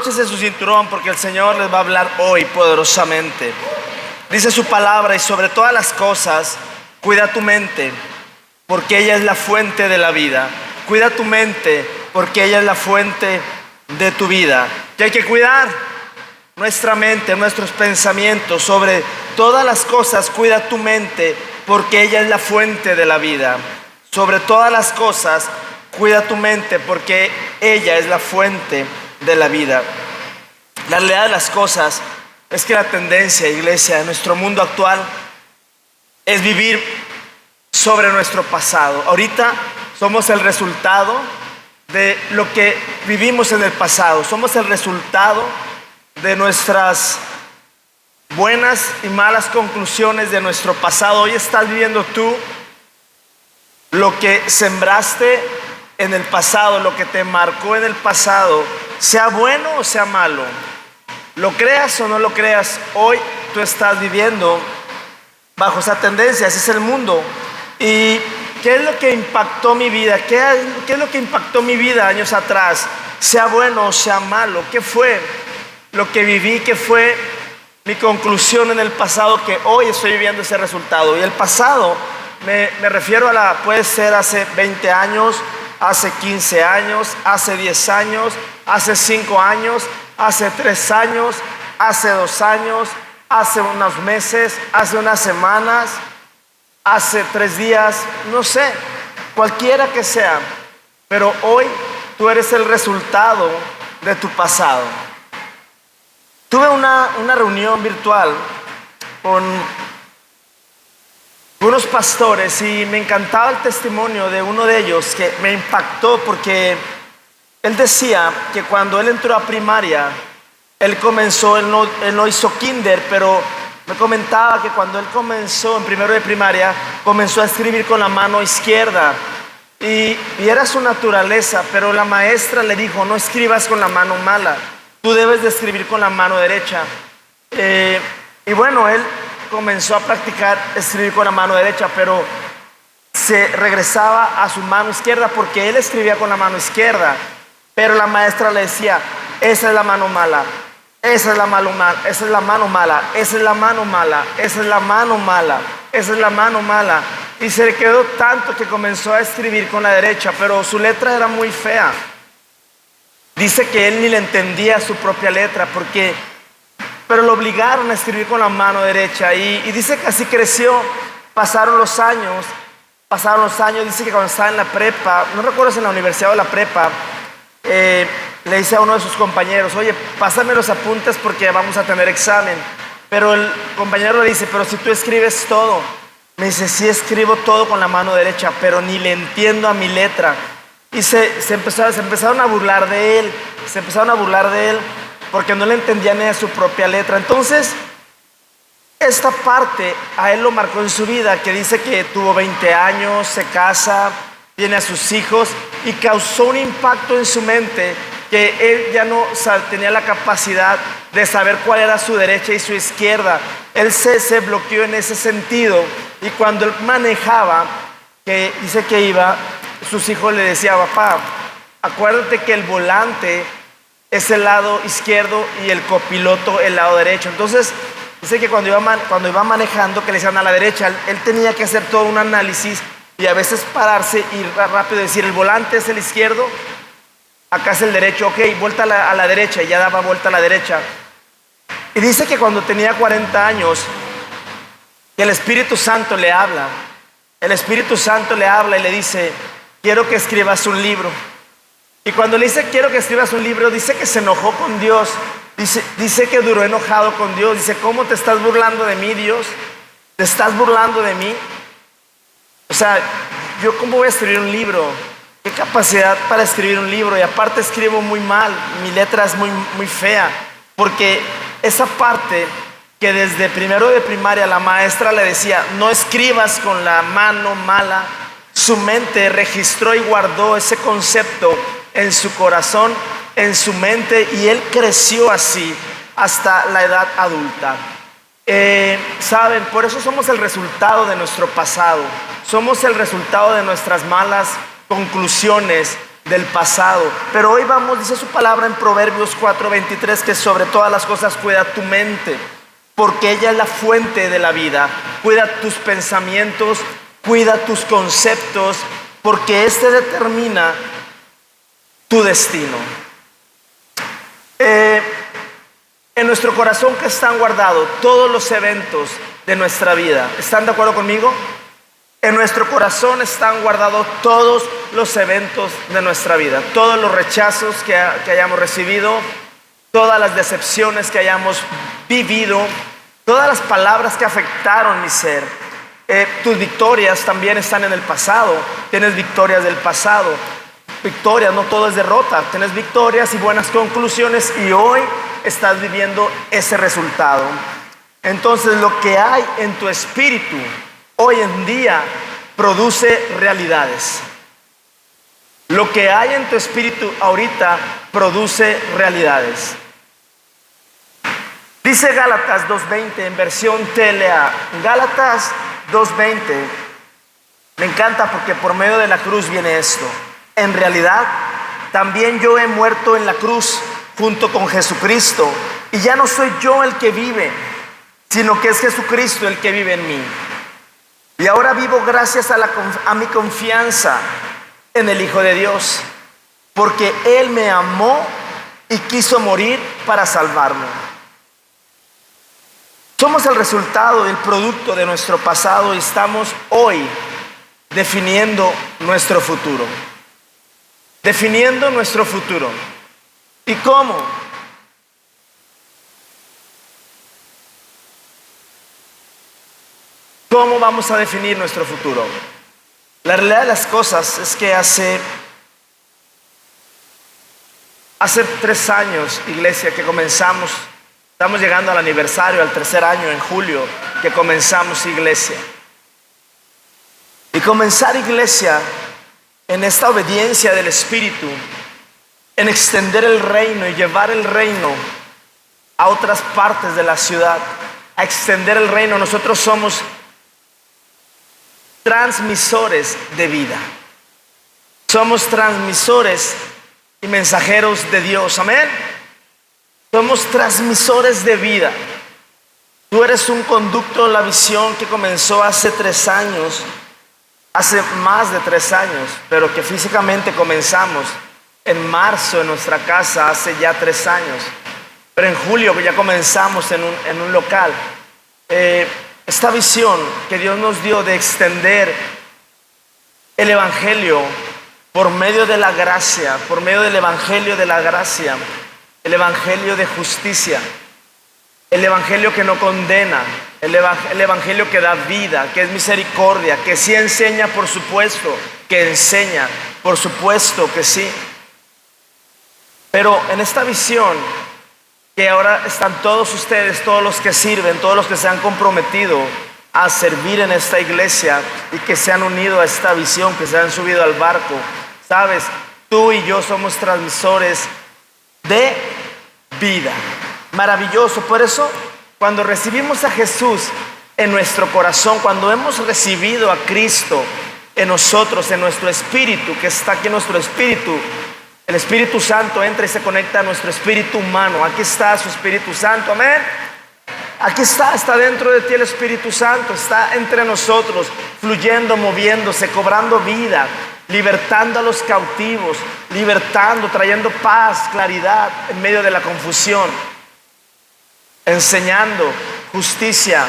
Abróchese su cinturón porque el Señor les va a hablar hoy poderosamente. Dice su palabra: y sobre todas las cosas, cuida tu mente, porque ella es la fuente de la vida. Cuida tu mente, porque ella es la fuente de tu vida. Que hay que cuidar nuestra mente, nuestros pensamientos. Sobre todas las cosas, cuida tu mente, porque ella es la fuente de la vida. Sobre todas las cosas, cuida tu mente, porque ella es la fuente de la vida. La realidad de las cosas es que la tendencia, iglesia, en nuestro mundo actual es vivir sobre nuestro pasado. Ahorita somos el resultado de lo que vivimos en el pasado. Somos el resultado de nuestras buenas y malas conclusiones de nuestro pasado. Hoy estás viviendo tú lo que sembraste en el pasado, lo que te marcó en el pasado, sea bueno o sea malo. Lo creas o no lo creas, hoy tú estás viviendo bajo esa tendencia. Ese es el mundo. ¿Y qué es lo que impactó mi vida? ¿Qué es lo que impactó mi vida años atrás? Sea bueno o sea malo. ¿Qué fue lo que viví? ¿Qué fue mi conclusión en el pasado que hoy estoy viviendo ese resultado? Y el pasado me refiero a puede ser hace 20 años, hace 15 años, hace 10 años, hace 5 años, hace 3 años, hace 2 años, hace unos meses, hace unas semanas, hace 3 días, no sé, cualquiera que sea. Pero hoy tú eres el resultado de tu pasado. Tuve una reunión virtual con unos pastores y me encantaba el testimonio de uno de ellos, que me impactó porque él decía que cuando él entró a primaria, él no hizo kinder, pero me comentaba que cuando él comenzó en primero de primaria, comenzó a escribir con la mano izquierda y era su naturaleza, pero la maestra le dijo: no escribas con la mano mala, tú debes de escribir con la mano derecha. Y bueno, él comenzó a practicar escribir con la mano derecha, pero se regresaba a su mano izquierda porque él escribía con la mano izquierda, pero la maestra le decía: esa es la mano mala, esa es la mano mala, esa es la mano mala, esa es la mano mala, esa es la mano mala, esa es la mano mala. Y se le quedó tanto que comenzó a escribir con la derecha, pero su letra era muy fea. Dice que él ni le entendía su propia letra pero lo obligaron a escribir con la mano derecha y dice que así creció. Pasaron los años, dice que cuando estaba en la prepa, no recuerdo si en la universidad o la prepa, le dice a uno de sus compañeros: oye, pásame los apuntes porque vamos a tener examen. Pero el compañero le dice: pero si tú escribes todo. Me dice: sí, escribo todo con la mano derecha, pero ni le entiendo a mi letra. Y se empezaron a burlar de él, porque no le entendía ni a su propia letra. Entonces, esta parte a él lo marcó en su vida, que dice que tuvo 20 años, se casa, tiene a sus hijos y causó un impacto en su mente que él ya no tenía la capacidad de saber cuál era su derecha y su izquierda. Él se bloqueó en ese sentido, y cuando él manejaba, que dice que iba, sus hijos le decían: papá, acuérdate que el volante es el lado izquierdo y el copiloto el lado derecho. Entonces dice que cuando iba manejando, que le decían a la derecha, él tenía que hacer todo un análisis y a veces pararse, ir rápido y decir: el volante es el izquierdo, acá es el derecho, ok, vuelta a la derecha, y ya daba vuelta a la derecha. Y dice que cuando tenía 40 años, que el Espíritu Santo le habla y le dice: quiero que escribas un libro. Y cuando le dice: quiero que escribas un libro, dice que se enojó con Dios. Dice que duró enojado con Dios. Dice: ¿cómo te estás burlando de mí, Dios? ¿Te estás burlando de mí? O sea, ¿yo cómo voy a escribir un libro? ¿Qué capacidad para escribir un libro? Y aparte escribo muy mal, mi letra es muy, muy fea. Porque esa parte que desde primero de primaria la maestra le decía: no escribas con la mano mala, su mente registró y guardó ese concepto en su corazón, en su mente, y él creció así hasta la edad adulta. Saben, por eso somos el resultado de nuestro pasado, somos el resultado de nuestras malas conclusiones del pasado. Pero hoy vamos, dice su palabra en Proverbios 4:23, que sobre todas las cosas cuida tu mente, porque ella es la fuente de la vida. Cuida tus pensamientos, cuida tus conceptos, porque este determina tu destino. En nuestro corazón que están guardados todos los eventos de nuestra vida. ¿Están de acuerdo conmigo? En nuestro corazón están guardados todos los eventos de nuestra vida, todos los rechazos que hayamos recibido, todas las decepciones que hayamos vivido, todas las palabras que afectaron mi ser. Tus victorias también están en el pasado. Tienes victorias del pasado. Victorias, no todo es derrota. Tienes victorias y buenas conclusiones, y hoy estás viviendo ese resultado. Entonces, lo que hay en tu espíritu hoy en día produce realidades. Lo que hay en tu espíritu ahorita produce realidades. Dice Gálatas 2:20 en versión TLA. Gálatas 2:20. Me encanta porque por medio de la cruz viene esto. En realidad, también yo he muerto en la cruz junto con Jesucristo, y ya no soy yo el que vive, sino que es Jesucristo el que vive en mí. Y ahora vivo gracias a mi confianza en el Hijo de Dios, porque Él me amó y quiso morir para salvarme. Somos el resultado, el producto de nuestro pasado, y estamos hoy definiendo nuestro futuro. Definiendo nuestro futuro. ¿Y cómo? ¿Cómo vamos a definir nuestro futuro? La realidad de las cosas es que hace 3 años, iglesia, que comenzamos. Estamos llegando al aniversario, al 3er año en julio que comenzamos iglesia. Y comenzar iglesia en esta obediencia del Espíritu, en extender el reino y llevar el reino a otras partes de la ciudad, a extender el reino. Nosotros somos transmisores de vida. Somos transmisores y mensajeros de Dios. Amén. Somos transmisores de vida. Tú eres un conducto de la visión que comenzó hace 3 años, hace más de 3 años, pero que físicamente comenzamos en marzo en nuestra casa hace ya 3 años. Pero en julio ya comenzamos en un local. Esta visión que Dios nos dio de extender el Evangelio por medio de la gracia, por medio del Evangelio de la gracia, el Evangelio de justicia, el Evangelio que no condena, el Evangelio que da vida, que es misericordia, que sí enseña, por supuesto, que enseña, por supuesto que sí. Pero en esta visión, que ahora están todos ustedes, todos los que sirven, todos los que se han comprometido a servir en esta iglesia y que se han unido a esta visión, que se han subido al barco, sabes, tú y yo somos transmisores de vida. Maravilloso. Por eso, cuando recibimos a Jesús en nuestro corazón, cuando hemos recibido a Cristo en nosotros, en nuestro espíritu, que está aquí en nuestro espíritu, el Espíritu Santo entra y se conecta a nuestro espíritu humano. Aquí está su Espíritu Santo, amén. Aquí está dentro de ti el Espíritu Santo, está entre nosotros, fluyendo, moviéndose, cobrando vida, libertando a los cautivos, libertando, trayendo paz, claridad en medio de la confusión, enseñando justicia,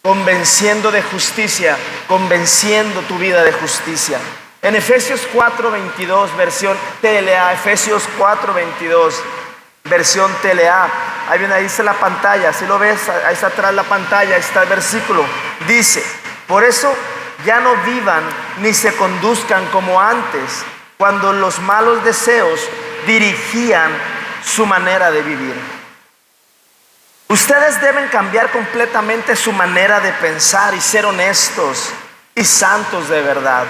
convenciendo de justicia, convenciendo tu vida de justicia. En Efesios 4:22, versión TLA, Efesios 4:22, versión TLA. Ahí está la pantalla, si lo ves, ahí está atrás la pantalla, ahí está el versículo. Dice: por eso ya no vivan ni se conduzcan como antes, cuando los malos deseos dirigían su manera de vivir. Ustedes deben cambiar completamente su manera de pensar y ser honestos y santos de verdad,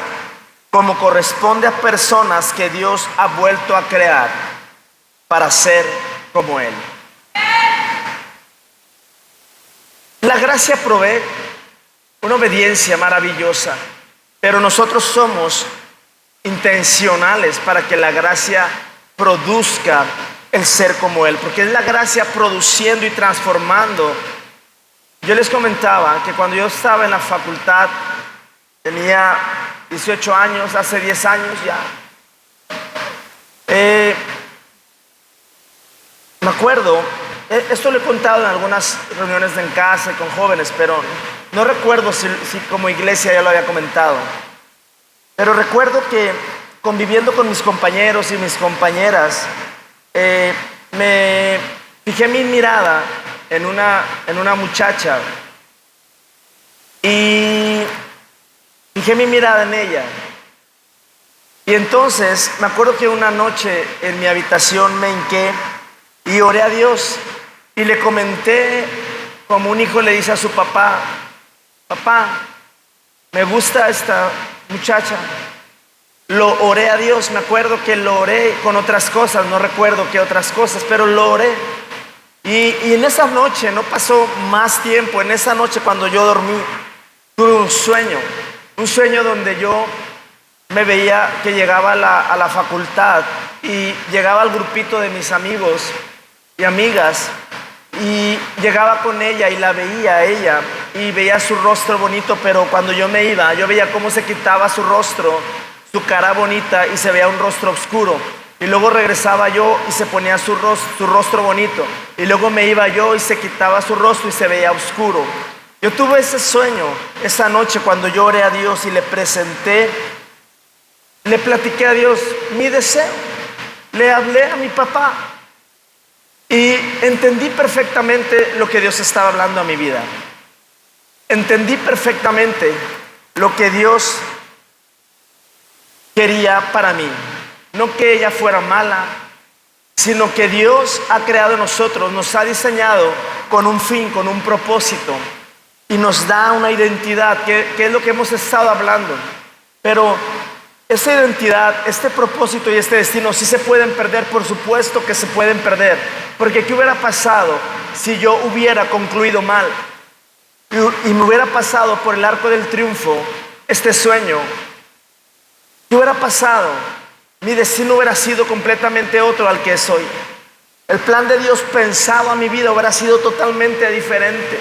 como corresponde a personas que Dios ha vuelto a crear para ser como Él. La gracia provee una obediencia maravillosa, pero nosotros somos intencionales para que la gracia produzca el ser como Él, porque es la gracia produciendo y transformando. Yo les comentaba que cuando yo estaba en la facultad, tenía 18 años, hace 10 años ya. Me acuerdo, esto lo he contado en algunas reuniones en casa con jóvenes, pero no recuerdo si como iglesia ya lo había comentado. Pero recuerdo que conviviendo con mis compañeros y mis compañeras, me fijé mi mirada en una muchacha y fijé mi mirada en ella. Y entonces me acuerdo que una noche en mi habitación me hinqué y oré a Dios y le comenté, como un hijo le dice a su papá: papá, me gusta esta muchacha. Lo oré a Dios, me acuerdo que lo oré con otras cosas, no recuerdo qué otras cosas, pero lo oré. Y en esa noche, no pasó más tiempo, en esa noche cuando yo dormí, tuve un sueño donde yo me veía que llegaba a la facultad y llegaba al grupito de mis amigos y amigas y llegaba con ella y la veía a ella y veía su rostro bonito, pero cuando yo me iba, yo veía cómo se quitaba su rostro, su cara bonita, y se veía un rostro oscuro. Y luego regresaba yo y se ponía su rostro bonito. Y luego me iba yo y se quitaba su rostro y se veía oscuro. Yo tuve ese sueño esa noche cuando yo oré a Dios y le presenté, le platiqué a Dios mi deseo. Le hablé a mi papá y entendí perfectamente lo que Dios estaba hablando a mi vida. Entendí perfectamente lo que Dios quería para mí. No que ella fuera mala, sino que Dios ha creado en nosotros, nos ha diseñado con un fin, con un propósito, y nos da una identidad, que es lo que hemos estado hablando. Pero esa identidad, este propósito y este destino sí se pueden perder, por supuesto que se pueden perder. Porque ¿qué hubiera pasado si yo hubiera concluido mal y me hubiera pasado por el arco del triunfo este sueño? ¿Qué hubiera pasado? Mi destino hubiera sido completamente otro al que soy. El plan de Dios pensado a mi vida hubiera sido totalmente diferente.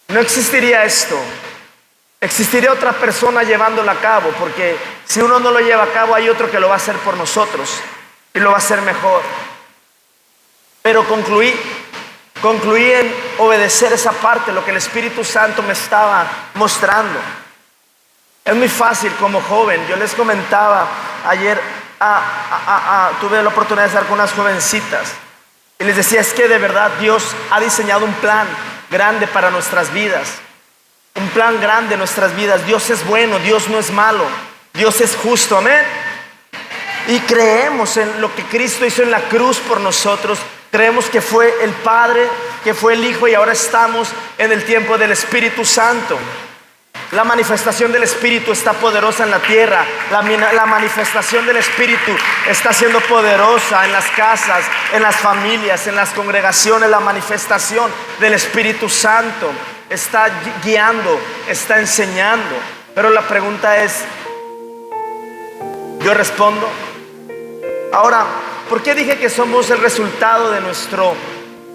No existiría esto. Existiría otra persona llevándolo a cabo, porque si uno no lo lleva a cabo, hay otro que lo va a hacer por nosotros y lo va a hacer mejor. Pero concluí en obedecer esa parte, lo que el Espíritu Santo me estaba mostrando. Es muy fácil como joven. Yo les comentaba ayer, tuve la oportunidad de estar con unas jovencitas y les decía, es que de verdad Dios ha diseñado un plan grande para nuestras vidas. Un plan grande en nuestras vidas. Dios es bueno, Dios no es malo, Dios es justo, amén. Y creemos en lo que Cristo hizo en la cruz por nosotros. Creemos que fue el Padre, que fue el Hijo, y ahora estamos en el tiempo del Espíritu Santo. La manifestación del Espíritu está poderosa en la tierra. La manifestación del Espíritu está siendo poderosa en las casas, en las familias, en las congregaciones. La manifestación del Espíritu Santo está guiando, está enseñando. Pero la pregunta es, ¿yo respondo? Ahora, ¿por qué dije que somos el resultado de nuestro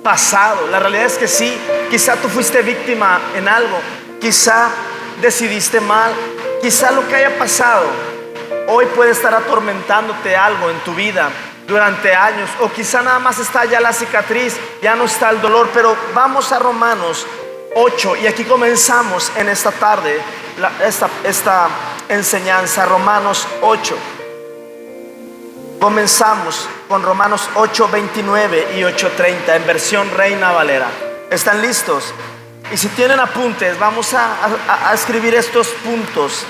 pasado? La realidad es que sí, quizá tú fuiste víctima en algo, quizá decidiste mal, quizá lo que haya pasado hoy puede estar atormentándote algo en tu vida durante años, o quizá nada más está ya la cicatriz, ya no está el dolor. Pero vamos a Romanos 8 y aquí comenzamos en esta tarde esta enseñanza. Romanos 8. Comenzamos con Romanos 8:29 y 8:30 en versión Reina Valera. ¿Están listos? Y si tienen apuntes, vamos a escribir estos puntos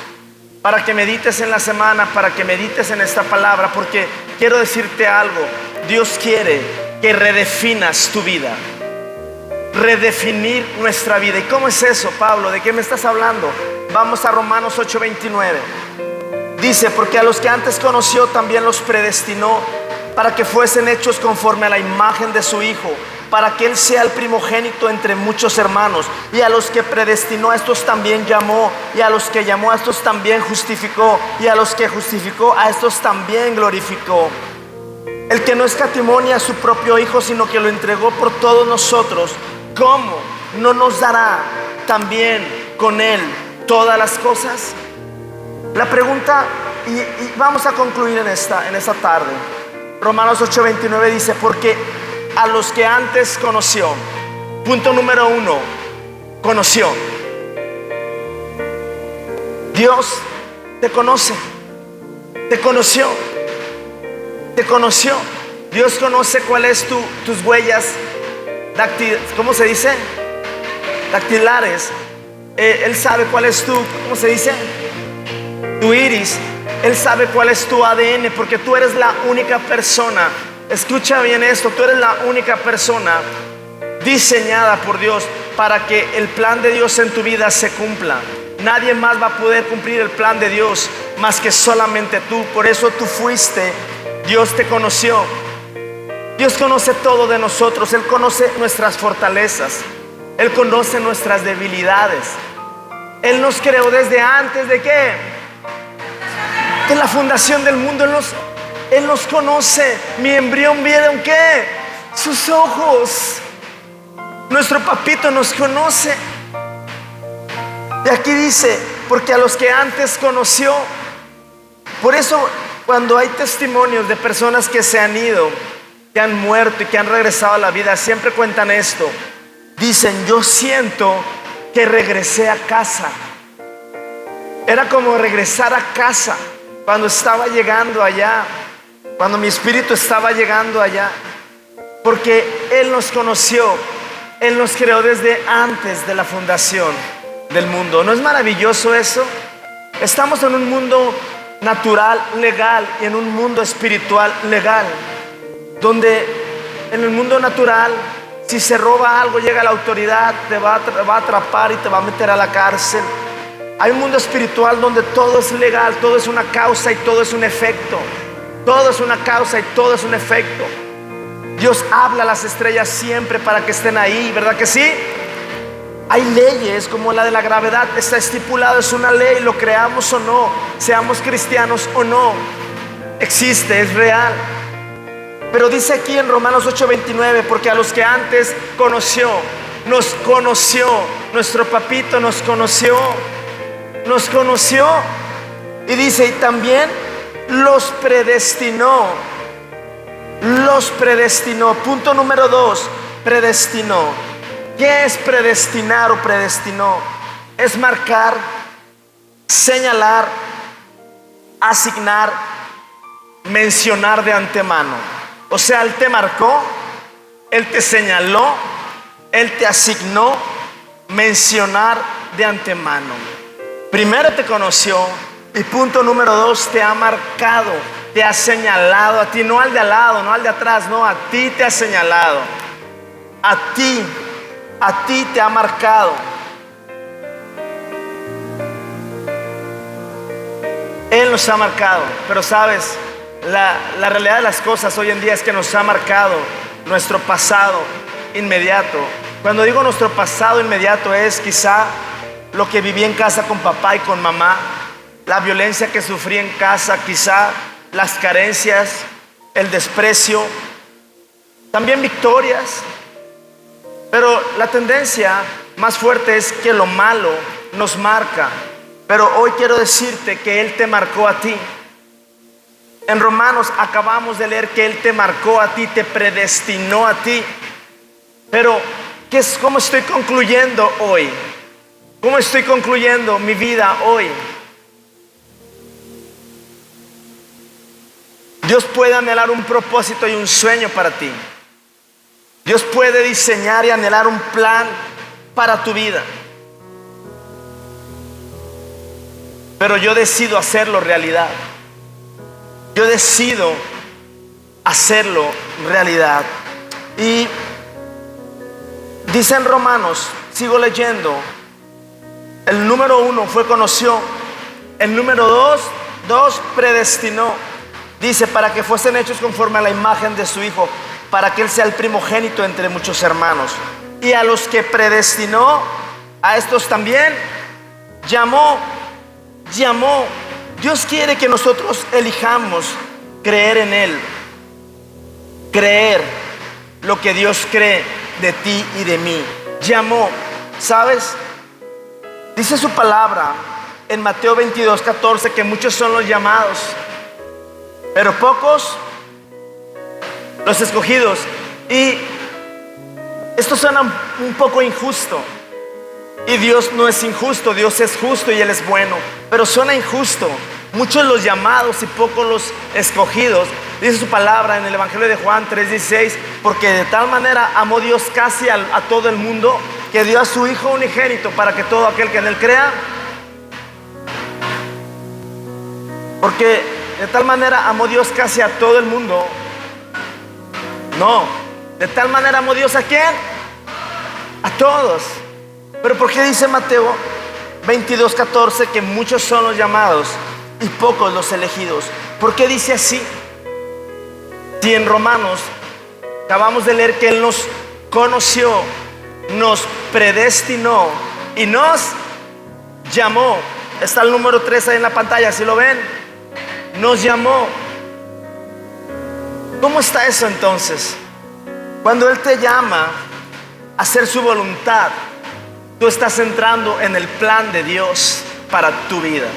para que medites en la semana, para que medites en esta palabra, porque quiero decirte algo. Dios quiere que redefinas tu vida, redefinir nuestra vida. ¿Y cómo es eso, Pablo? ¿De qué me estás hablando? Vamos a Romanos 8:29. Dice, porque a los que antes conoció también los predestinó para que fuesen hechos conforme a la imagen de su Hijo, para que Él sea el primogénito entre muchos hermanos. Y a los que predestinó, a estos también llamó. Y a los que llamó, a estos también justificó. Y a los que justificó, a estos también glorificó. El que no escatimó ni a su propio Hijo, sino que lo entregó por todos nosotros, ¿cómo no nos dará también con Él todas las cosas? La pregunta, y vamos a concluir en esta tarde. Romanos 8:29 dice: porque a los que antes conoció, punto número 1, conoció. Dios te conoce, te conoció, te conoció. Dios conoce cuál es tus huellas ¿cómo se dice? Dactilares. Él sabe cuál es ¿cómo se dice? Tu iris. Él sabe cuál es tu ADN, porque tú eres la única persona, escucha bien esto, tú eres la única persona diseñada por Dios para que el plan de Dios en tu vida se cumpla. Nadie más va a poder cumplir el plan de Dios más que solamente tú. Por eso tú fuiste, Dios te conoció. Dios conoce todo de nosotros. Él conoce nuestras fortalezas, Él conoce nuestras debilidades. Él nos creó desde antes de ¿qué? De la fundación del mundo. Él nos conoce. Mi embrión vieron ¿qué? Sus ojos. Nuestro papito nos conoce. Y aquí dice: porque a los que antes conoció. Por eso cuando hay testimonios de personas que se han ido, que han muerto y que han regresado a la vida, siempre cuentan esto. Dicen: yo siento que regresé a casa. Era como regresar a casa cuando estaba llegando allá, cuando mi espíritu estaba llegando allá, porque Él nos conoció. Él nos creó desde antes de la fundación del mundo. ¿No es maravilloso eso? Estamos en un mundo natural, legal, y en un mundo espiritual, legal, donde en el mundo natural, si se roba algo, llega la autoridad, te va a atrapar y te va a meter a la cárcel. Hay un mundo espiritual donde todo es legal, todo es una causa y todo es un efecto. Todo es una causa y todo es un efecto. Dios habla a las estrellas siempre para que estén ahí, ¿verdad que sí? Hay leyes como la de la gravedad, está estipulado, es una ley, lo creamos o no, seamos cristianos o no, existe, es real. Pero dice aquí en Romanos 8:29: porque a los que antes conoció, nos conoció. Nuestro papito nos conoció. Y dice: y también los predestinó. Los predestinó. Punto número 2, predestinó. ¿Qué es predestinar o predestinó? Es marcar, señalar, asignar, mencionar de antemano. O sea, Él te marcó, Él te señaló, Él te asignó, mencionar de antemano. Primero te conoció, y punto número 2, te ha marcado, te ha señalado a ti, no al de al lado, no al de atrás, no, a ti te ha señalado. A ti te ha marcado. Él nos ha marcado. Pero sabes, la realidad de las cosas hoy en día es que nos ha marcado nuestro pasado inmediato. Cuando digo nuestro pasado inmediato, es quizá lo que viví en casa con papá y con mamá, la violencia que sufrí en casa, quizá las carencias, el desprecio, también victorias. Pero la tendencia más fuerte es que lo malo nos marca. Pero hoy quiero decirte que Él te marcó a ti. En Romanos acabamos de leer que Él te marcó a ti, te predestinó a ti. Pero ¿cómo estoy concluyendo hoy? ¿Cómo estoy concluyendo mi vida hoy? Dios puede anhelar un propósito y un sueño para ti. Dios puede diseñar y anhelar un plan para tu vida. Pero yo decido hacerlo realidad. Yo decido hacerlo realidad. Y dice en Romanos, sigo leyendo, el número 1 fue conoció. El número 2 predestinó. Dice: para que fuesen hechos conforme a la imagen de su Hijo. para que Él sea el primogénito entre muchos hermanos. Y a los que predestinó, a estos también llamó. Dios quiere que nosotros elijamos creer en Él, creer lo que Dios cree de ti y de mí. Llamó, ¿sabes? Dice su palabra en Mateo 22:14 que muchos son los llamados, pero pocos los escogidos. Y esto suena un poco injusto. Y Dios no es injusto, Dios es justo y Él es bueno. Pero suena injusto. Muchos los llamados y pocos los escogidos. Dice su palabra en el Evangelio de Juan 3:16: porque de tal manera amó Dios casi a todo el mundo, que dio a su Hijo unigénito, para que todo aquel que en Él crea. Porque de tal manera amó Dios casi a todo el mundo. No, de tal manera amó Dios ¿a quién? A todos. Pero ¿por qué dice Mateo 22:14 que muchos son los llamados y pocos los elegidos? ¿Por qué dice así? Si en Romanos acabamos de leer que Él nos conoció, nos predestinó y nos llamó. Está el número 3 ahí en la pantalla, ¿sí lo ven? Nos llamó. ¿Cómo está eso entonces? Cuando Él te llama a hacer su voluntad, tú estás entrando en el plan de Dios para tu vida.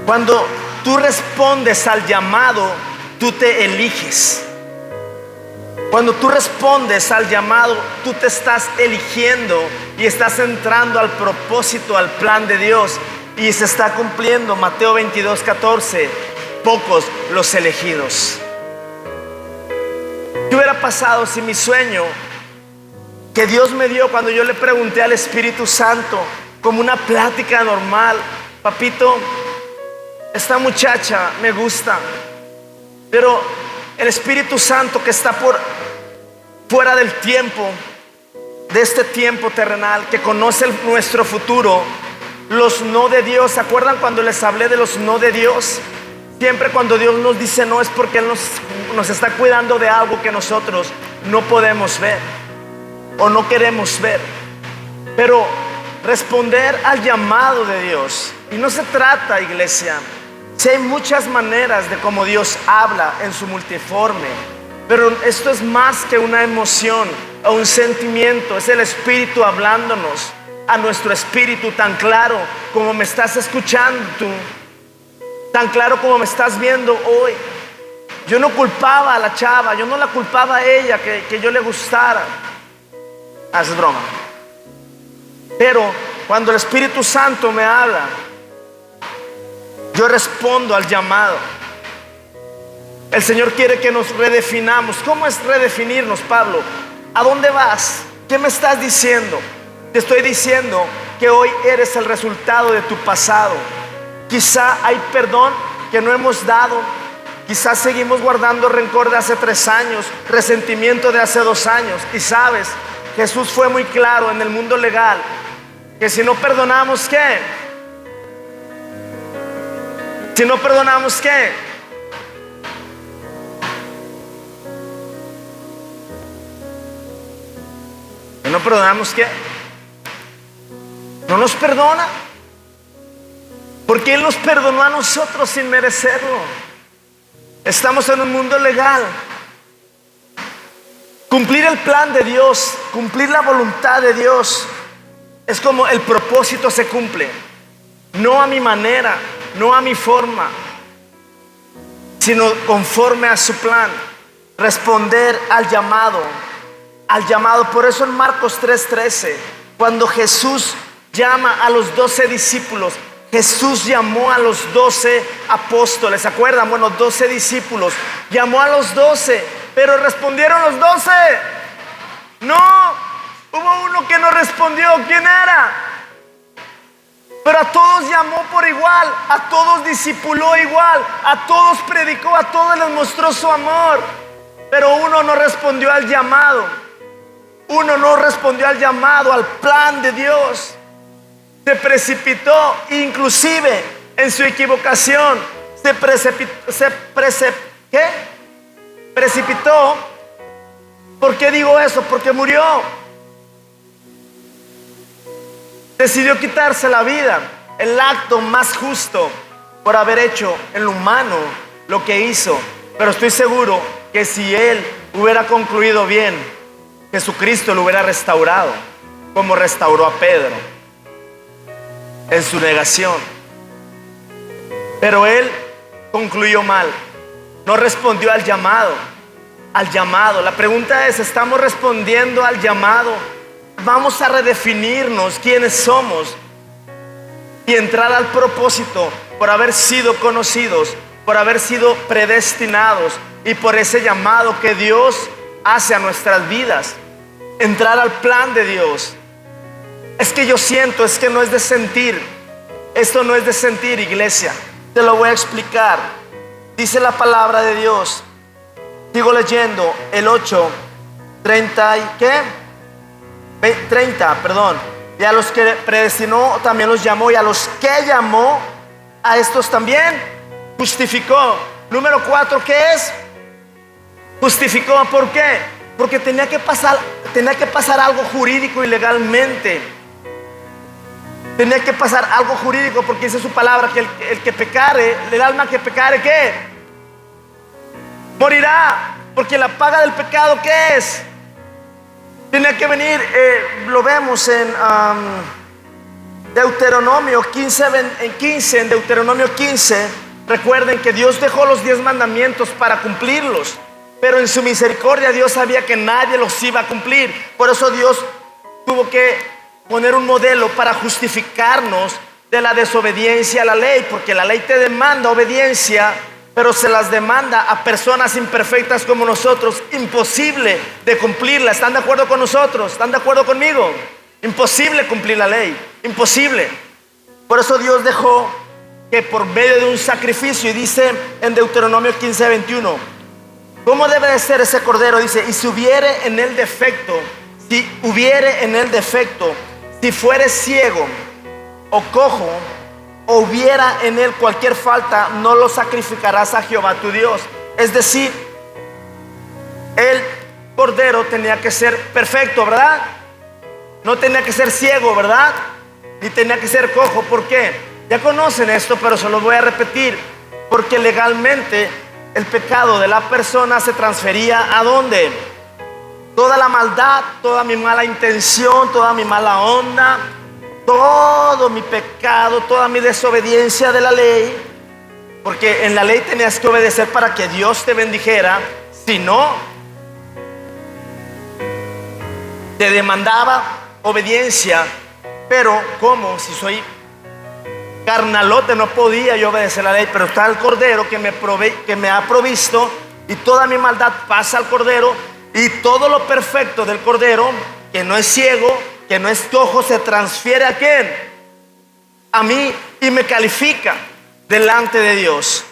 Cuando tú respondes al llamado, tú te eliges. Cuando tú respondes al llamado, tú te estás eligiendo y estás entrando al propósito, al plan de Dios. Y se está cumpliendo Mateo 22:14: pocos los elegidos. ¿Qué hubiera pasado si mi sueño que Dios me dio cuando yo le pregunté al Espíritu Santo, como una plática normal: papito, esta muchacha me gusta, pero el Espíritu Santo que está fuera del tiempo, de este tiempo terrenal, que conoce nuestro futuro, los no de Dios? ¿Se acuerdan cuando les hablé de los no de Dios? Siempre cuando Dios nos dice no es porque Él nos está cuidando de algo que nosotros no podemos ver o no queremos ver. Pero responder al llamado de Dios, y no se trata, iglesia, si hay muchas maneras de cómo Dios habla en su multiforme, pero esto es más que una emoción o un sentimiento. Es el Espíritu hablándonos a nuestro espíritu, tan claro como me estás escuchando tú, tan claro como me estás viendo hoy. Yo no culpaba a la chava, yo no la culpaba a ella que yo le gustara. Es broma. Pero cuando el Espíritu Santo me habla, yo respondo al llamado. El Señor quiere que nos redefinamos. ¿Cómo es redefinirnos, Pablo? ¿A dónde vas? ¿Qué me estás diciendo? Te estoy diciendo que hoy eres el resultado de tu pasado. Quizá hay perdón que no hemos dado. Quizás seguimos guardando rencor de hace 3 años, resentimiento de hace 2 años. Y sabes, Jesús fue muy claro en el mundo legal que si no perdonamos, ¿qué? Si no perdonamos, ¿qué? Si no perdonamos, ¿qué? No nos perdona, porque Él nos perdonó a nosotros sin merecerlo. Estamos en un mundo legal. Cumplir el plan de Dios, cumplir la voluntad de Dios, es como el propósito se cumple. No a mi manera, no a mi forma, sino conforme a su plan. Responder al llamado, al llamado. Por eso en Marcos 3:13, cuando Jesús llama a los 12 discípulos, Jesús llamó a los 12 apóstoles. ¿Se acuerdan? Bueno, 12 discípulos. Llamó a los 12, pero respondieron los 12. No, hubo uno que no respondió. ¿Quién era? Pero a todos llamó por igual, a todos discipuló igual, a todos predicó, a todos les mostró su amor. Pero uno no respondió al llamado. Uno no respondió al llamado, al plan de Dios. Se precipitó, inclusive en su equivocación. Precipitó ¿Por qué digo eso? Porque murió. Decidió quitarse la vida. El acto más justo por haber hecho en lo humano lo que hizo. Pero estoy seguro que si él hubiera concluido bien, Jesucristo lo hubiera restaurado, como restauró a Pedro en su negación. Pero él concluyó mal. No respondió al llamado. Al llamado. La pregunta es, ¿estamos respondiendo al llamado? Vamos a redefinirnos quiénes somos y entrar al propósito por haber sido conocidos, por haber sido predestinados y por ese llamado que Dios hace a nuestras vidas. Entrar al plan de Dios. Es que yo siento, es que no es de sentir. Esto no es de sentir, iglesia. Te lo voy a explicar. Dice la palabra de Dios. Sigo leyendo el 8, 30 y ¿qué? 30, perdón. Y a los que predestinó también los llamó, y a los que llamó, a estos también justificó. Número 4, ¿qué es? Justificó. ¿Por qué? Porque tenía que pasar algo jurídico y legalmente. Tenía que pasar algo jurídico, porque dice su palabra que el que pecare, el alma que pecare, ¿qué? Morirá. Porque la paga del pecado, ¿qué es? Tenía que venir, lo vemos en Deuteronomio 15, en Deuteronomio 15. Recuerden que Dios dejó los 10 mandamientos para cumplirlos, pero en su misericordia Dios sabía que nadie los iba a cumplir. Por eso Dios tuvo que poner un modelo para justificarnos de la desobediencia a la ley, porque la ley te demanda obediencia, pero se las demanda a personas imperfectas como nosotros. Imposible de cumplirla. ¿Están de acuerdo con nosotros? ¿Están de acuerdo conmigo? Imposible cumplir la ley. Imposible. Por eso Dios dejó que por medio de un sacrificio, y dice en Deuteronomio 15, 21, ¿cómo debe de ser ese cordero? Dice, y si hubiere en él defecto, si fuere ciego o cojo, o hubiera en él cualquier falta, no lo sacrificarás a Jehová tu Dios. Es decir, el cordero tenía que ser perfecto, ¿verdad? No tenía que ser ciego, ¿verdad? Ni tenía que ser cojo. ¿Por qué? Ya conocen esto, pero se los voy a repetir. Porque legalmente el pecado de la persona se transfería ¿a dónde? Toda la maldad, toda mi mala intención, toda mi mala onda, todo mi pecado, toda mi desobediencia de la ley. Porque en la ley tenías que obedecer para que Dios te bendijera. Si no, te demandaba obediencia. Pero ¿cómo? Si soy carnalote, no podía yo obedecer la ley. Pero está el cordero que me ha provisto, y toda mi maldad pasa al cordero, y todo lo perfecto del cordero, que no es ciego, que no es cojo, se transfiere ¿a quién? A mí, y me califica delante de Dios.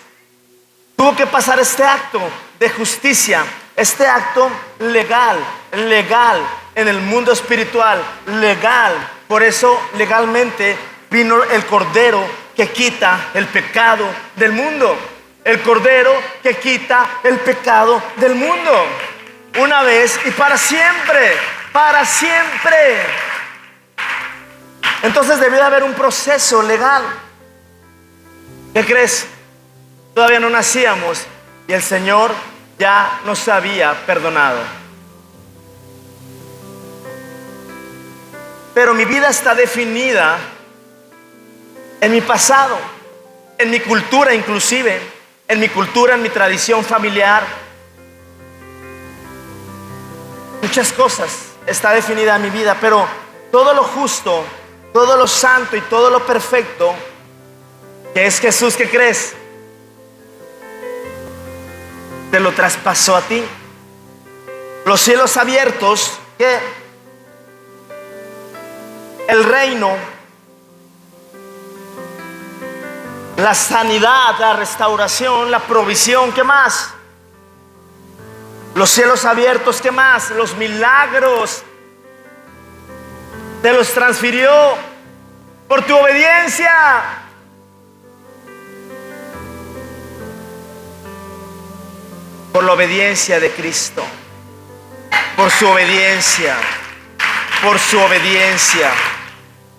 Tuvo que pasar este acto de justicia, este acto legal en el mundo espiritual, legal. Por eso legalmente vino el cordero que quita el pecado del mundo. El cordero que quita el pecado del mundo. Una vez y para siempre. Para siempre. Entonces debió de haber un proceso legal. ¿Qué crees? Todavía no nacíamos y el Señor ya nos había perdonado. Pero mi vida está definida en mi pasado, en mi cultura inclusive, en mi cultura, en mi tradición familiar. Muchas cosas está definida en mi vida, pero todo lo justo, todo lo santo y todo lo perfecto, que es Jesús, ¿qué crees? Te lo traspasó a ti. Los cielos abiertos, ¿qué? El reino, la sanidad, la restauración, la provisión, ¿qué más? Los cielos abiertos, ¿qué más? Los milagros. Te los transfirió por tu obediencia. Por la obediencia de Cristo. por su obediencia, por su obediencia,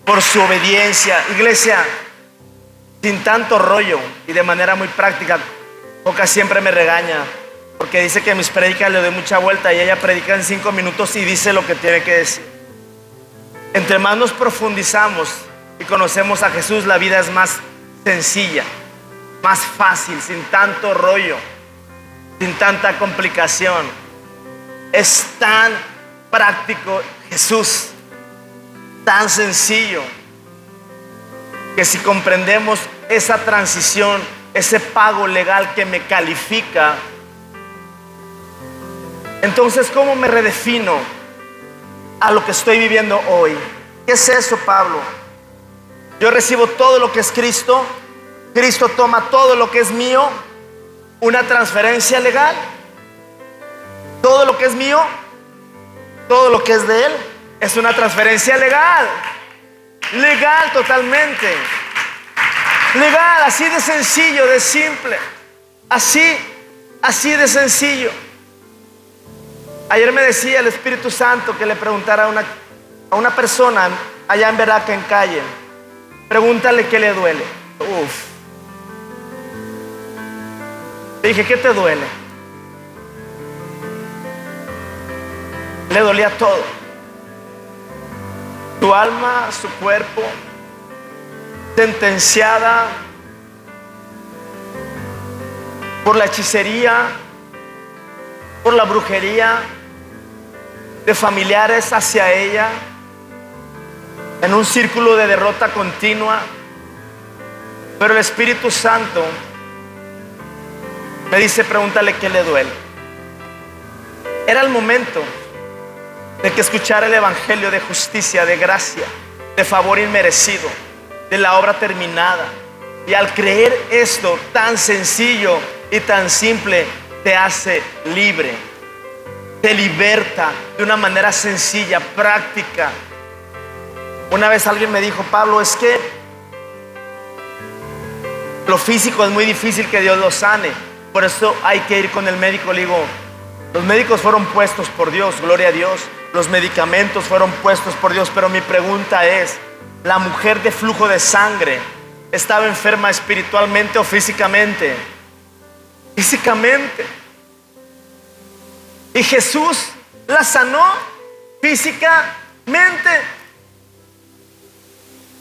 por su obediencia. Iglesia, sin tanto rollo y de manera muy práctica. Coca siempre me regaña porque dice que a mis prédicas le doy mucha vuelta y ella predica en 5 minutos y dice lo que tiene que decir. Entre más nos profundizamos y conocemos a Jesús, la vida es más sencilla, más fácil, sin tanto rollo, sin tanta complicación. Es tan práctico Jesús, tan sencillo, que si comprendemos esa transición, ese pago legal que me califica, entonces ¿cómo me redefino a lo que estoy viviendo hoy? ¿Qué es eso, Pablo? Yo recibo todo lo que es Cristo, Cristo toma todo lo que es mío, una transferencia legal. Todo lo que es mío, todo lo que es de Él, es una transferencia legal. Legal totalmente. Legal, así de sencillo, de simple. Así de sencillo. Ayer me decía el Espíritu Santo que le preguntara a una persona allá en Veraca, en calle, pregúntale qué le duele. Le dije, ¿qué te duele? Le dolía todo. Su alma, su cuerpo, sentenciada por la hechicería, por la brujería de familiares hacia ella, en un círculo de derrota continua. Pero el Espíritu Santo me dice, pregúntale qué le duele. Era el momento de que escuchara el evangelio de justicia, de gracia, de favor inmerecido, de la obra terminada. Y al creer esto tan sencillo y tan simple, te hace libre, te liberta de una manera sencilla, práctica. Una vez alguien me dijo, Pablo, es que lo físico es muy difícil que Dios lo sane, por eso hay que ir con el médico. Le digo, los médicos fueron puestos por Dios, gloria a Dios. Los medicamentos fueron puestos por Dios, pero mi pregunta es, ¿la mujer de flujo de sangre estaba enferma espiritualmente o físicamente? Físicamente. Y Jesús la sanó físicamente.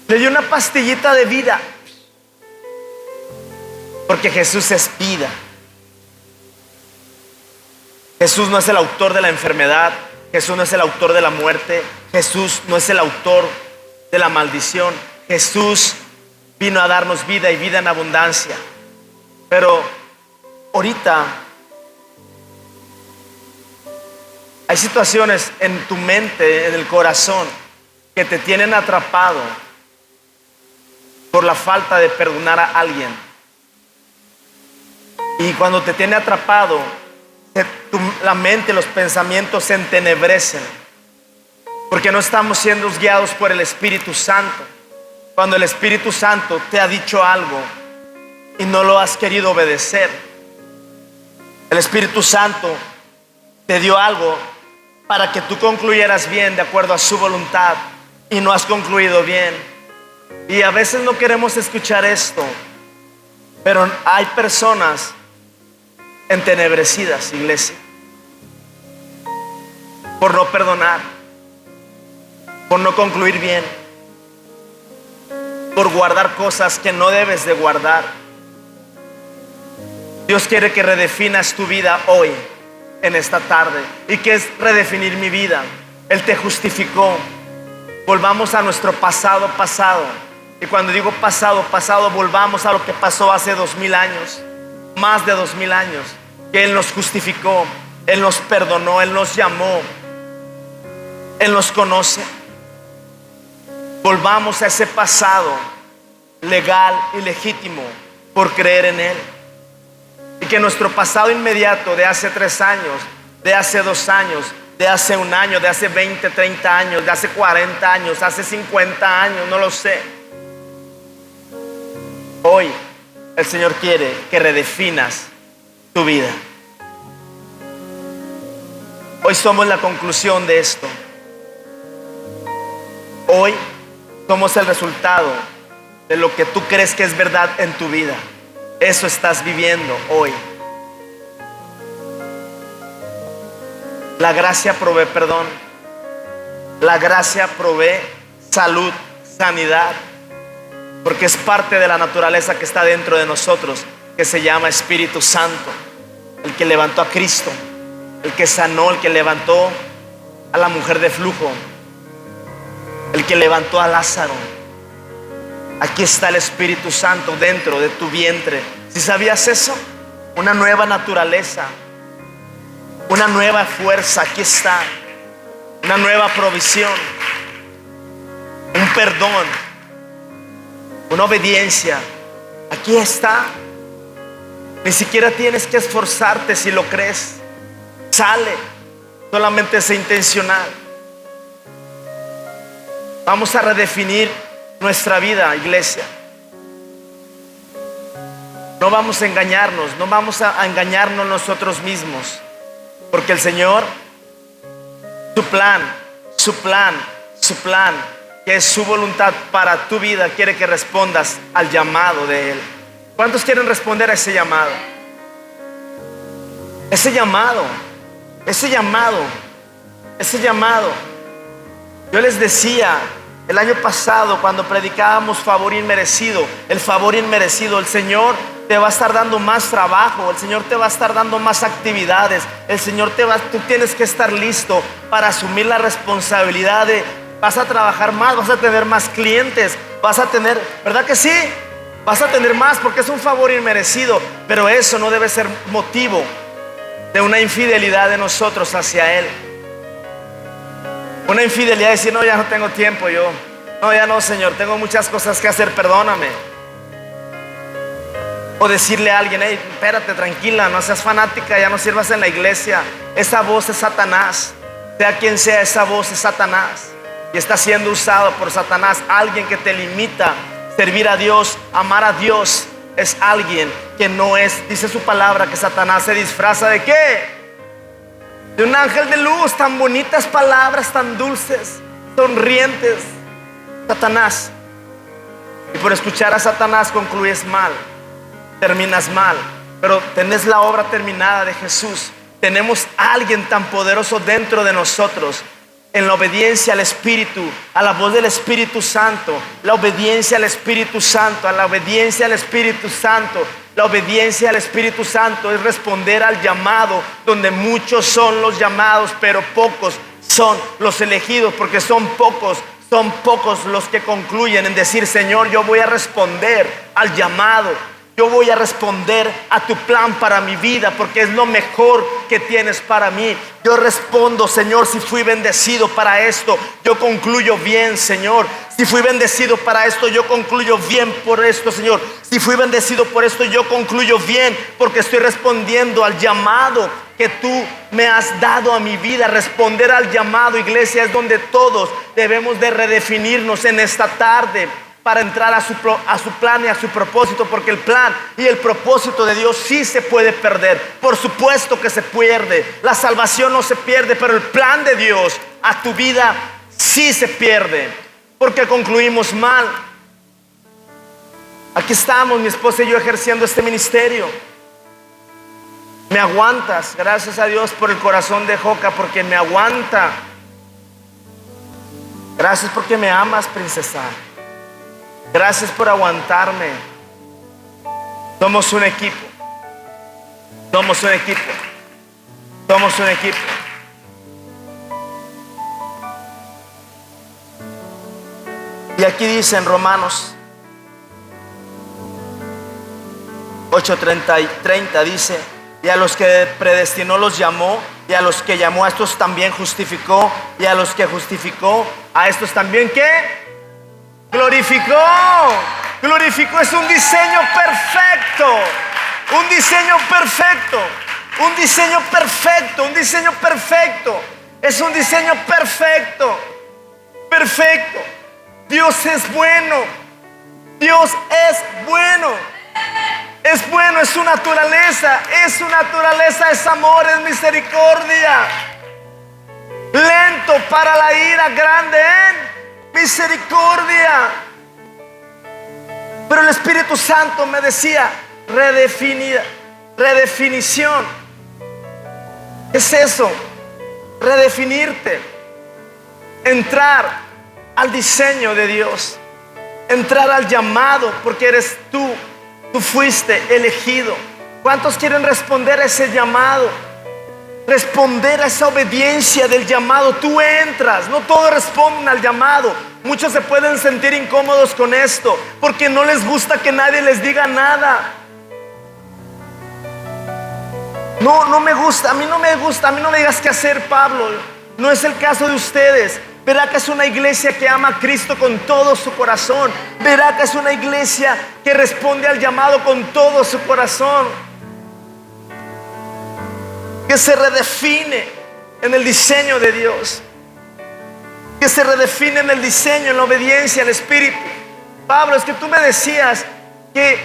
Le dio una pastillita de vida, porque Jesús es vida. Jesús no es el autor de la enfermedad. Jesús no es el autor de la muerte. Jesús no es el autor de la maldición. Jesús vino a darnos vida y vida en abundancia. Pero ahorita hay situaciones en tu mente, en el corazón, que te tienen atrapado por la falta de perdonar a alguien. Y cuando te tiene atrapado, la mente, los pensamientos se entenebrecen, porque no estamos siendo guiados por el Espíritu Santo. Cuando el Espíritu Santo te ha dicho algo y no lo has querido obedecer, el Espíritu Santo te dio algo para que tú concluyeras bien de acuerdo a su voluntad, y no has concluido bien. Y a veces no queremos escuchar esto, pero hay personas entenebrecidas, iglesia, por no perdonar, por no concluir bien, por guardar cosas que no debes de guardar. Dios quiere que redefinas tu vida hoy, en esta tarde. ¿Y qué es redefinir mi vida? Él te justificó. Volvamos a nuestro pasado. Y cuando digo pasado, volvamos a lo que pasó hace 2000 años, más de 2000 años, que Él nos justificó, Él nos perdonó, Él nos llamó, Él nos conoce. Volvamos a ese pasado legal y legítimo por creer en Él. Y que nuestro pasado inmediato de hace 3 años, de hace 2 años, de hace 1 año, de hace 20, 30 años, de hace 40 años, hace 50 años, no lo sé. Hoy el Señor quiere que redefinas tu vida. Hoy somos la conclusión de esto. Hoy somos el resultado de lo que tú crees que es verdad en tu vida. Eso estás viviendo hoy. La gracia provee perdón. La gracia provee salud, sanidad, porque es parte de la naturaleza que está dentro de nosotros, que se llama Espíritu Santo, el que levantó a Cristo, el que sanó, el que levantó a la mujer de flujo, el que levantó a Lázaro. Aquí está el Espíritu Santo dentro de tu vientre. ¿Sí sabías eso? Una nueva naturaleza, una nueva fuerza. Aquí está una nueva provisión, un perdón, una obediencia. Aquí está. Ni siquiera tienes que esforzarte. Si lo crees, sale. Solamente es intencional. Vamos a redefinir nuestra vida, iglesia. No vamos a engañarnos. No vamos a engañarnos nosotros mismos, porque el Señor, su plan, que es su voluntad para tu vida, quiere que respondas al llamado de Él. ¿Cuántos quieren responder a ese llamado? Ese llamado. Yo les decía el año pasado, cuando predicábamos favor inmerecido, el favor inmerecido, el Señor te va a estar dando más trabajo, el Señor te va a estar dando más actividades, tú tienes que estar listo para asumir la responsabilidad de, vas a trabajar más, vas a tener más clientes, vas a tener, ¿verdad que sí? Vas a tener más porque es un favor inmerecido, pero eso no debe ser motivo de una infidelidad de nosotros hacia Él. Una infidelidad de decir, no, ya no tengo tiempo yo. No, ya no, Señor, tengo muchas cosas que hacer, perdóname. O decirle a alguien, hey, espérate, tranquila, no seas fanática, ya no sirvas en la iglesia. Esa voz es Satanás. Sea quien sea, esa voz es Satanás. Y está siendo usado por Satanás. Alguien que te limita a servir a Dios, amar a Dios, es alguien que no es. Dice su palabra que Satanás se disfraza ¿de qué? De un ángel de luz. Tan bonitas palabras, tan dulces, sonrientes. Satanás. Y por escuchar a Satanás concluyes mal, terminas mal. Pero tenés la obra terminada de Jesús. Tenemos a alguien tan poderoso dentro de nosotros. En la obediencia al Espíritu, a la voz del Espíritu Santo. La obediencia al Espíritu Santo, a la obediencia al Espíritu Santo. La obediencia al Espíritu Santo es responder al llamado, donde muchos son los llamados, pero pocos son los elegidos, porque son pocos los que concluyen en decir, Señor, yo voy a responder al llamado. Yo voy a responder a tu plan para mi vida, porque es lo mejor que tienes para mí. Yo respondo, Señor, si fui bendecido para esto, yo concluyo bien, Señor. Si fui bendecido para esto, yo concluyo bien por esto, Señor. Si fui bendecido por esto, yo concluyo bien, porque estoy respondiendo al llamado que tú me has dado a mi vida. Responder al llamado, iglesia, es donde todos debemos de redefinirnos en esta tarde, para entrar a su plan y a su propósito, porque el plan y el propósito de Dios sí se puede perder. Por supuesto que se pierde. La salvación no se pierde, pero el plan de Dios a tu vida sí se pierde, porque concluimos mal. Aquí estamos, mi esposa y yo, ejerciendo este ministerio. Me aguantas, gracias a Dios por el corazón de Joca, porque me aguanta. Gracias porque me amas, princesa. Gracias por aguantarme. Somos un equipo. Somos un equipo. Somos un equipo. Y aquí dice en Romanos 8:30 dice, y a los que predestinó los llamó, y a los que llamó a estos también justificó, y a los que justificó a estos también ¿qué? Glorificó. Glorificó. Es un diseño perfecto. Un diseño perfecto. Un diseño perfecto. Un diseño perfecto. Es un diseño perfecto. Perfecto. Dios es bueno. Dios es bueno. Es bueno, es su naturaleza. Es su naturaleza, es amor, es misericordia. lento para la ira, grande en misericordia. Pero el Espíritu Santo me decía, redefinición. ¿Qué es eso? Redefinirte, entrar al diseño de Dios, entrar al llamado, porque eres tú fuiste elegido. ¿Cuántos quieren responder a ese llamado? Responder a esa obediencia del llamado. Tú entras, no todos responden al llamado. Muchos se pueden sentir incómodos con esto porque no les gusta que nadie les diga nada. No me gusta, a mí no me gusta, a mí no me digas qué hacer, Pablo. No es el caso de ustedes. Verá que es una iglesia que ama a Cristo con todo su corazón. Verá que es una iglesia que responde al llamado con todo su corazón, que se redefine en el diseño de Dios, que se redefine en el diseño, en la obediencia al Espíritu. Pablo, es que tú me decías que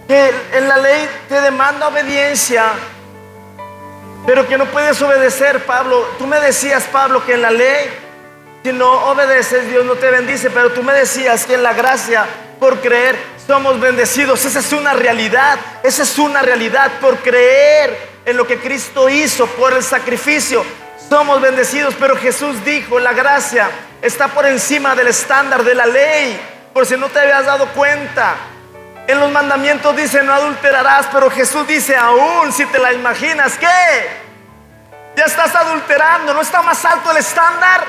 en la ley te demanda obediencia, pero que no puedes obedecer, Pablo. Tú me decías, Pablo, que en la ley, si no obedeces, Dios no te bendice. Pero tú me decías que en la gracia, por creer, somos bendecidos. Esa es una realidad. Esa es una realidad. Por creer en lo que Cristo hizo, por el sacrificio, somos bendecidos. Pero Jesús dijo, la gracia está por encima del estándar de la ley. Por si no te habías dado cuenta, en los mandamientos dice no adulterarás, pero Jesús dice, aún si te la imaginas, ¿qué? Ya estás adulterando. ¿No está más alto el estándar?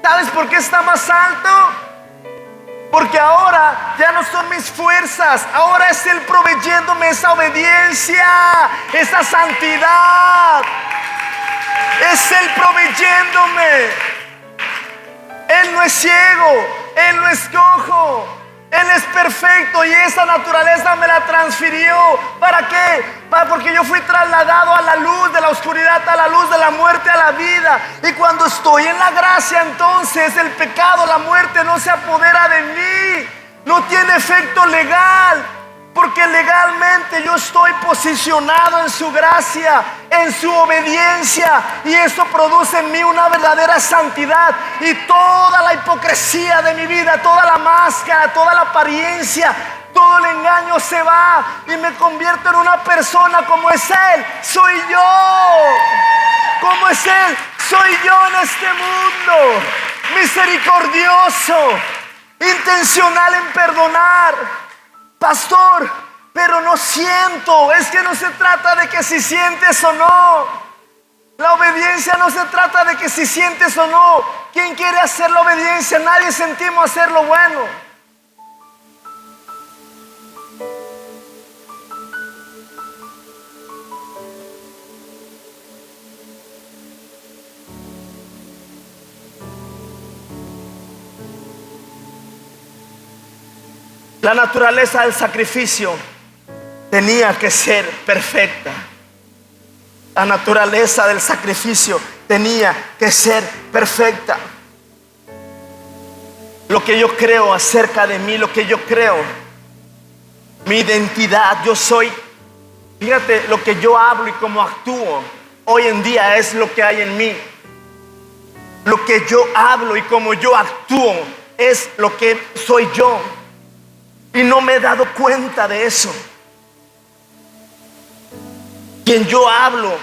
¿Sabes por qué está más alto? Porque ahora ya no son mis fuerzas, ahora es Él proveyéndome esa obediencia, esa santidad. Es Él proveyéndome. Él no es ciego, Él no es cojo, Él es perfecto y esa naturaleza me la transfirió. ¿Para qué? Porque yo fui trasladado a la luz de la oscuridad, a la luz de la muerte, a la vida. Y cuando estoy en la gracia, entonces el pecado, la muerte no se apodera de mí. No tiene efecto legal, porque legalmente yo estoy posicionado en su gracia, en su obediencia, y eso produce en mí una verdadera santidad. Y toda la hipocresía de mi vida, toda la máscara, toda la apariencia, todo el engaño se va y me convierto en una persona como es Él. Soy yo. Como es Él, soy yo en este mundo. Misericordioso, intencional en perdonar. Pastor, pero no siento. Es que no se trata de que si sientes o no. La obediencia no se trata de que si sientes o no. ¿Quién quiere hacer la obediencia? Nadie sentimos hacer lo bueno. La naturaleza del sacrificio tenía que ser perfecta. La naturaleza del sacrificio tenía que ser perfecta. Lo que yo creo acerca de mí, lo que yo creo, mi identidad, yo soy, fíjate, lo que yo hablo y cómo actúo hoy en día es lo que hay en mí. Lo que yo hablo y cómo yo actúo es lo que soy yo. Y no me he dado cuenta de eso. Quien yo hablo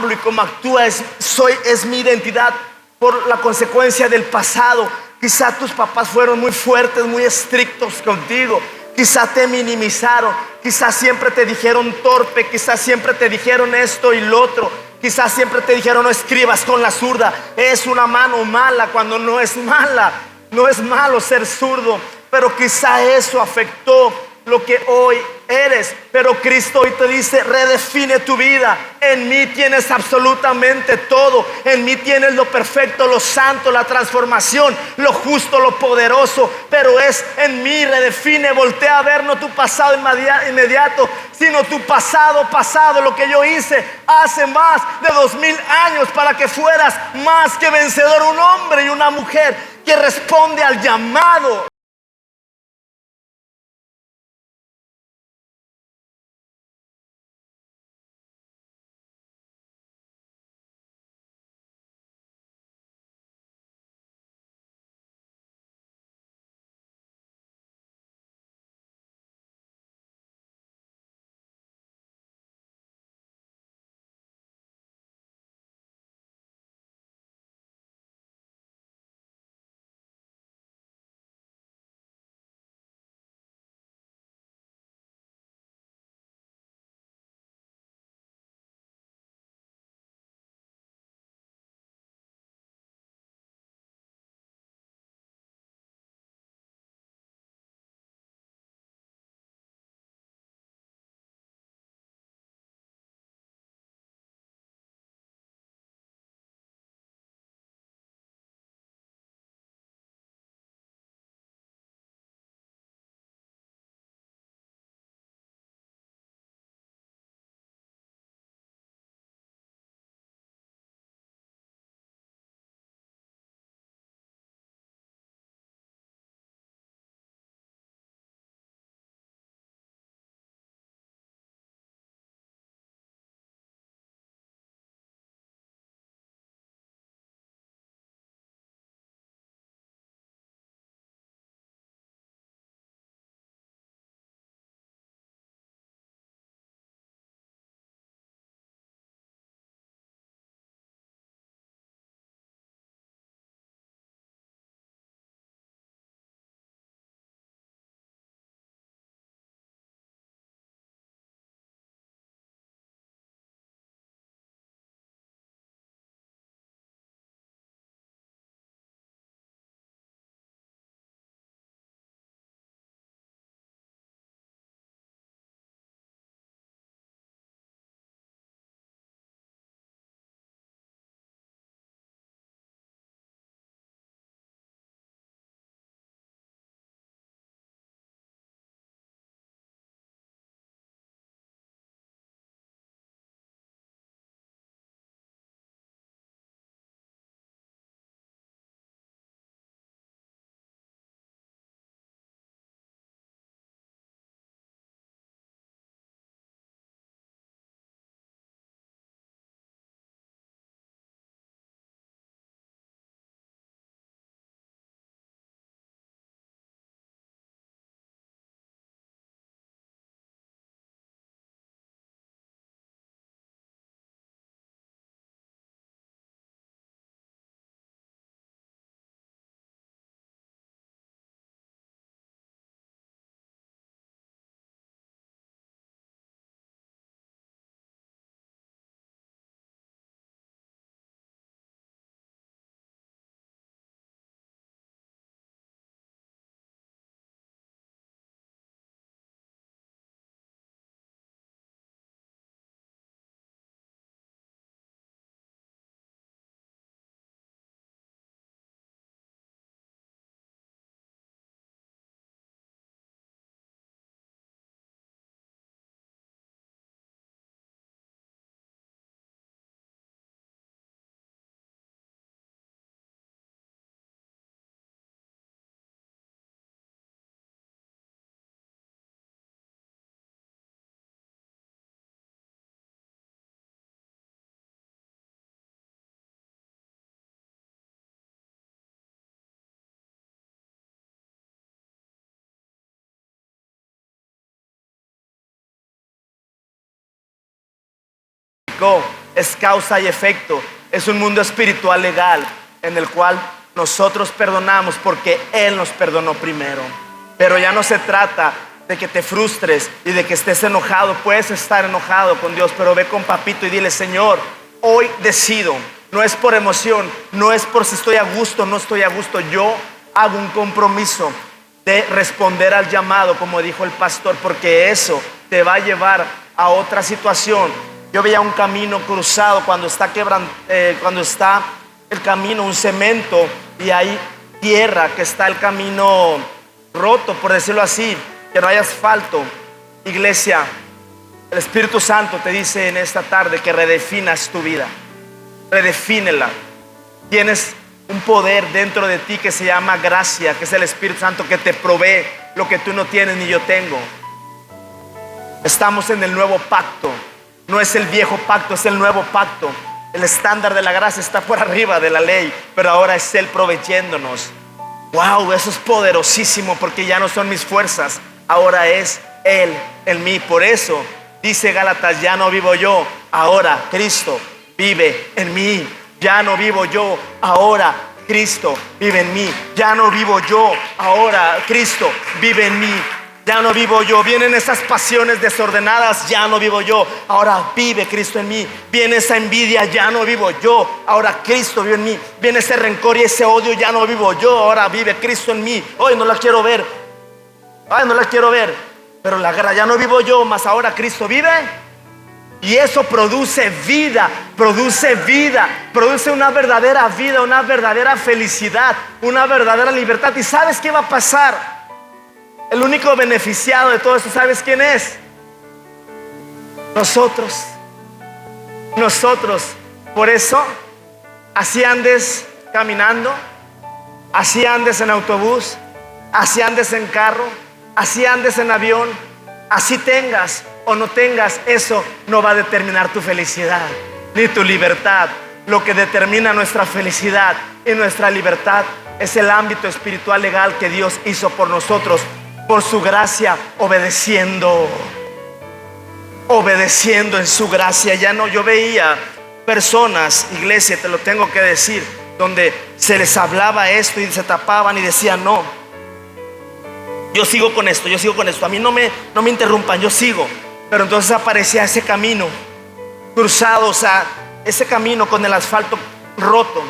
y cómo actúa es mi identidad por la consecuencia del pasado. Quizá tus papás fueron muy fuertes, muy estrictos contigo. Quizá te minimizaron. Quizá siempre te dijeron torpe. Quizá siempre te dijeron esto y lo otro. Quizá siempre te dijeron no escribas con la zurda. Es una mano mala cuando no es mala. No es malo ser zurdo. Pero quizá eso afectó lo que hoy eres. Pero Cristo hoy te dice, redefine tu vida. En mí tienes absolutamente todo. En mí tienes lo perfecto, lo santo, la transformación, lo justo, lo poderoso. Pero es en mí, redefine, voltea a ver no tu pasado inmediato, sino tu pasado, lo que yo hice hace más de 2000 años para que fueras más que vencedor, un hombre y una mujer que responde al llamado. explicó, es causa y efecto. Es un mundo espiritual legal en el cual nosotros perdonamos porque Él nos perdonó primero. Pero ya no se trata de que te frustres y de que estés enojado. Puedes estar enojado con Dios, pero ve con papito y dile: Señor, hoy decido. No es por emoción, no es por si estoy a gusto o no estoy a gusto. Yo hago un compromiso de responder al llamado, como dijo el pastor, porque eso te va a llevar a otra situación. Yo veía un camino cruzado cuando está el camino, un cemento, y hay tierra, que está el camino roto, por decirlo así, que no hay asfalto. Iglesia, el Espíritu Santo te dice en esta tarde que redefinas tu vida. Redefínela. Tienes un poder dentro de ti que se llama gracia, que es el Espíritu Santo que te provee lo que tú no tienes ni yo tengo. Estamos en el nuevo pacto. No es el viejo pacto, es el nuevo pacto. El estándar de la gracia está por arriba de la ley, pero ahora es Él proveyéndonos. Wow, eso es poderosísimo, porque ya no son mis fuerzas, ahora es Él en mí. Por eso dice Gálatas: ya no vivo yo, ahora Cristo vive en mí. Ya no vivo yo, ahora Cristo vive en mí. Ya no vivo yo, ahora Cristo vive en mí. Ya no vivo yo. Vienen esas pasiones desordenadas, ya no vivo yo, ahora vive Cristo en mí. Viene esa envidia, ya no vivo yo, ahora Cristo vive en mí. Viene ese rencor y ese odio, ya no vivo yo, ahora vive Cristo en mí. Hoy no la quiero ver, pero la guerra, ya no vivo yo, mas ahora Cristo vive. Y eso produce vida, produce una verdadera vida, una verdadera felicidad, una verdadera libertad. ¿Y sabes qué va a pasar? El único beneficiado de todo esto, ¿sabes quién es? Nosotros. Por eso, así andes caminando, así andes en autobús, así andes en carro, así andes en avión, así tengas o no tengas, eso no va a determinar tu felicidad ni tu libertad. Lo que determina nuestra felicidad y nuestra libertad es el ámbito espiritual legal que Dios hizo por nosotros, por su gracia, obedeciendo en su gracia. Ya no, yo veía personas, iglesia, te lo tengo que decir, donde se les hablaba esto y se tapaban y decían: no, yo sigo con esto, a mí no me interrumpan, yo sigo. Pero entonces aparecía ese camino cruzado, o sea, ese camino con el asfalto roto,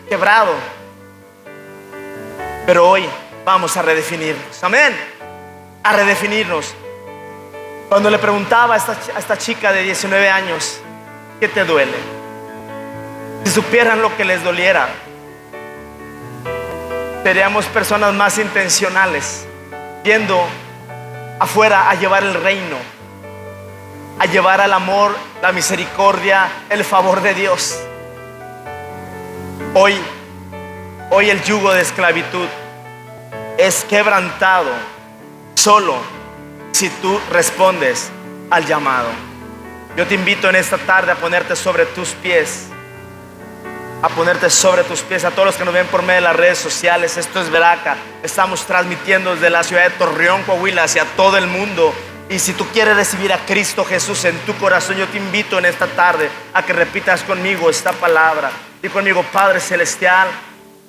quebrado. Pero hoy vamos a redefinirnos, amén, a redefinirnos. Cuando le preguntaba a esta chica de 19 años: ¿qué te duele? Si supieran lo que les doliera, seríamos personas más intencionales, yendo afuera a llevar el reino, a llevar el amor, la misericordia, el favor de Dios. Hoy el yugo de esclavitud es quebrantado solo si tú respondes al llamado. Yo te invito en esta tarde a ponerte sobre tus pies. A todos los que nos ven por medio de las redes sociales. Esto es Veraca. Estamos transmitiendo desde la ciudad de Torreón, Coahuila, hacia todo el mundo. Y si tú quieres recibir a Cristo Jesús en tu corazón, yo te invito en esta tarde a que repitas conmigo esta palabra. Di conmigo: Padre Celestial,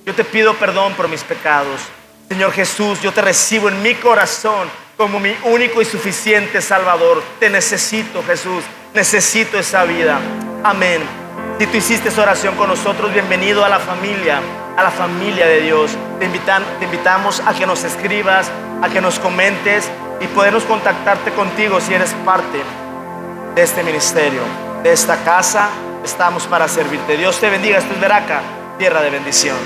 yo te pido perdón por mis pecados. Señor Jesús, yo te recibo en mi corazón como mi único y suficiente Salvador. Te necesito, Jesús, necesito esa vida. Amén. Si tú hiciste esa oración con nosotros, bienvenido a la familia de Dios. Te invitamos a que nos escribas, a que nos comentes y podernos contactarte contigo si eres parte de este ministerio, de esta casa. Estamos para servirte. Dios te bendiga. Esto es Veraca, tierra de bendición.